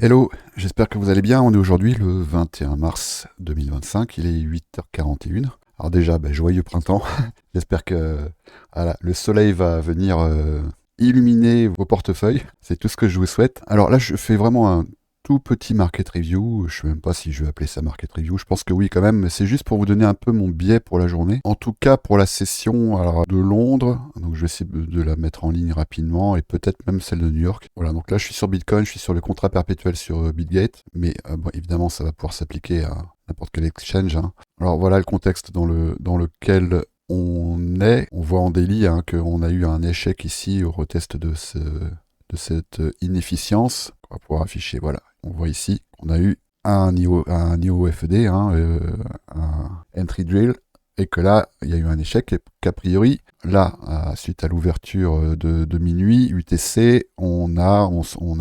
Hello, j'espère que vous allez bien. On est aujourd'hui le 21 mars 2025, il est 8h41. Alors déjà, joyeux printemps. J'espère que voilà, le soleil va venir illuminer vos portefeuilles. C'est tout ce que je vous souhaite. Alors là, je fais vraiment un tout petit market review. Je ne sais même pas si je vais appeler ça market review. Je pense que oui quand même, mais c'est juste pour vous donner un peu mon biais pour la journée. En tout cas, pour la session alors, de Londres, donc je vais essayer de la mettre en ligne rapidement et peut-être même celle de New York. Voilà, donc là je suis sur Bitcoin, je suis sur le contrat perpétuel sur Bitgate, mais bon, évidemment ça va pouvoir s'appliquer à n'importe quel exchange, hein. Alors voilà le contexte dans lequel on est. On voit en daily qu'on a eu un échec ici au retest de cette inefficience. On va pouvoir afficher, voilà, on voit ici qu'on a eu un niveau FED, un entry drill, et que là, il y a eu un échec, et qu'a priori, là, suite à l'ouverture de minuit, UTC, on a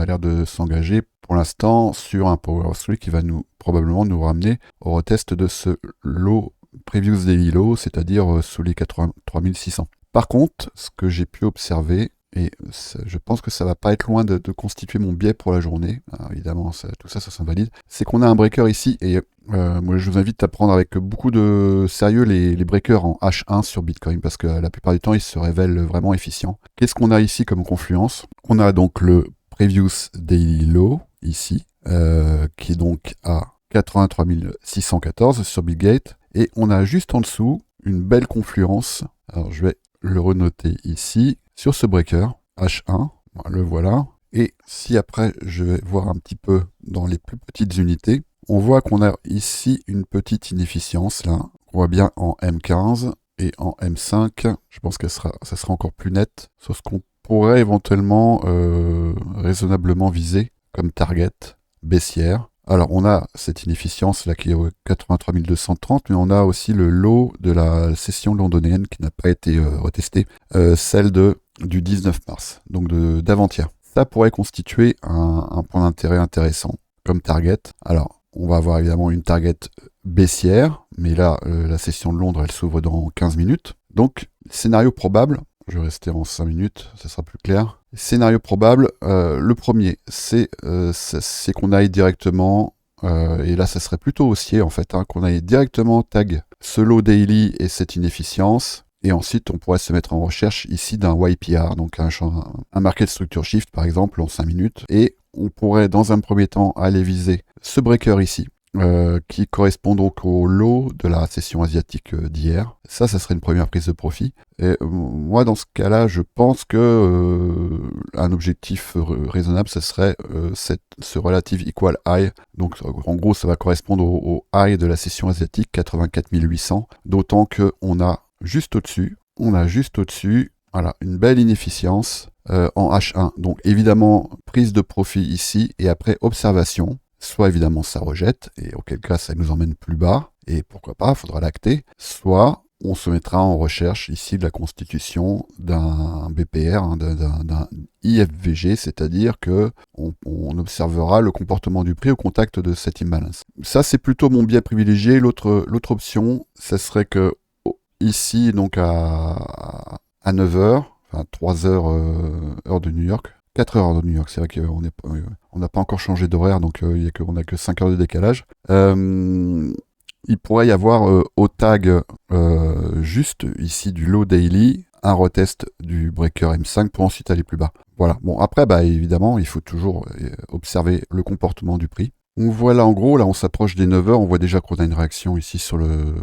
l'air de s'engager pour l'instant sur un Power 3 qui va probablement nous ramener au retest de ce low, previous daily low, c'est-à-dire sous les 83 600. Par contre, ce que j'ai pu observer, et je pense que ça va pas être loin de constituer mon biais pour la journée, alors évidemment tout ça s'invalide, c'est qu'on a un breaker ici, et moi je vous invite à prendre avec beaucoup de sérieux les breakers en H1 sur Bitcoin, parce que la plupart du temps ils se révèlent vraiment efficients. Qu'est-ce qu'on a ici comme confluence? On a donc le Previous Daily Low, ici, qui est donc à 83 614 sur Bitgate, et on a juste en dessous une belle confluence, alors je vais le renoter ici, sur ce breaker, H1, le voilà. Et si après je vais voir un petit peu dans les plus petites unités, on voit qu'on a ici une petite inefficience là. On voit bien en M15 et en M5. Je pense que ça sera encore plus net sur ce qu'on pourrait éventuellement raisonnablement viser comme target baissière. Alors on a cette inefficience là qui est au 83 230, mais on a aussi le low de la session londonienne qui n'a pas été retestée, celle du 19 mars, donc d'avant-hier. Ça pourrait constituer un point d'intérêt intéressant comme target. Alors on va avoir évidemment une target baissière, mais là la session de Londres elle s'ouvre dans 15 minutes. Donc scénario probable, je vais rester en 5 minutes, ça sera plus clair. Scénario probable, le premier, c'est qu'on aille directement, et là ça serait plutôt haussier en fait, qu'on aille directement tag ce low daily et cette inefficience, et ensuite on pourrait se mettre en recherche ici d'un YPR, donc un market structure shift par exemple en 5 minutes, et on pourrait dans un premier temps aller viser ce breaker ici, qui correspond donc au low de la session asiatique d'hier. Ça serait une première prise de profit. Et moi, dans ce cas-là, je pense que un objectif raisonnable, ce serait ce relative equal high. Donc, en gros, ça va correspondre au high de la session asiatique, 84 800. D'autant qu'on a juste au-dessus, voilà, une belle inefficience en H1. Donc, évidemment, prise de profit ici et après observation. Soit évidemment ça rejette, et auquel cas ça nous emmène plus bas, et pourquoi pas, il faudra l'acter. Soit on se mettra en recherche ici de la constitution d'un BPR, d'un IFVG, c'est-à-dire que on observera le comportement du prix au contact de cette imbalance. Ça c'est plutôt mon biais privilégié. L'autre option, ça serait que ici, donc à 9h, enfin 3h heure de New York, 4 heures de New York, c'est vrai qu'on n'a pas encore changé d'horaire, donc on n'a que 5 heures de décalage. Il pourrait y avoir au tag juste ici du low daily, un retest du breaker M5 pour ensuite aller plus bas. Voilà. Bon, après, évidemment, il faut toujours observer le comportement du prix. On voit là, en gros, là, on s'approche des 9 heures. On voit déjà qu'on a une réaction ici sur le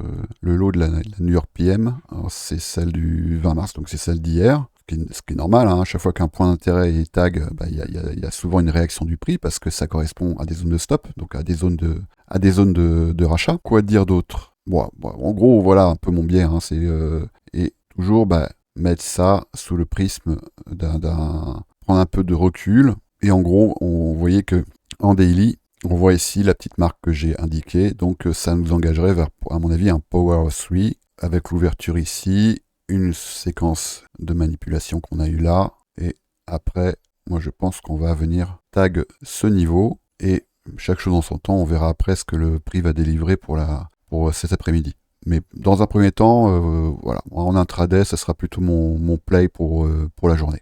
low de la New York PM. C'est celle du 20 mars, donc c'est celle d'hier. Ce qui est normal, à chaque fois qu'un point d'intérêt est tag, il y a souvent une réaction du prix parce que ça correspond à des zones de stop, donc à des zones de rachat. Quoi dire d'autre? Bon, en gros, voilà un peu mon biais, et toujours mettre ça sous le prisme prendre un peu de recul, et en gros, on voyait que en daily, on voit ici la petite marque que j'ai indiquée, donc ça nous engagerait vers, à mon avis, un Power 3 avec l'ouverture ici, une séquence de manipulation qu'on a eu là, et après, moi je pense qu'on va venir tag ce niveau, et chaque chose en son temps, on verra après ce que le prix va délivrer pour cet après-midi. Mais dans un premier temps, voilà, en intraday, ça sera plutôt mon play pour la journée.